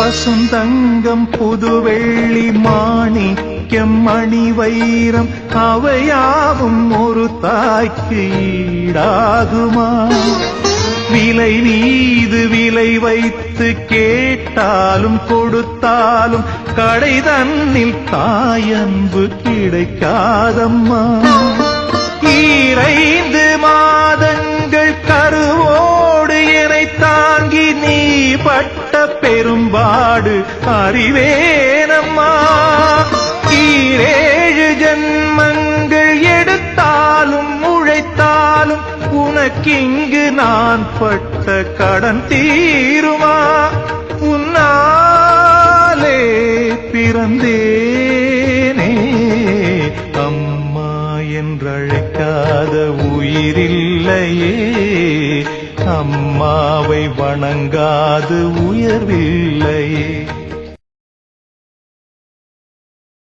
பசுந்தங்கம் புதுவெள்ளி மாணிக்கம் மணி வைரம் அவையாவும் ஒரு தாய்க்கு ஈடாகுமா? விலை மீது விலை வைத்து கேட்டாலும் கொடுத்தாலும் கடை தன்னில் தாயன்பு கிடைக்காதம்மா. 2 மாதங்கள் கருவோடு என்னை தாங்கி நீ பட்ட பெரும்பாடு அறிவேனம்மா. 7 ஜன்மங்கள் எடுத்தாலும் உழைத்தாலும் உனக்கிங்கு நான் பட்ட கடன் தீருமா? உன்னாலே பிறந்தேனே, அம்மா என்றழைக்காத உயிரில்லையே, அம்மாவை வணங்காது உயர்வில்லையே.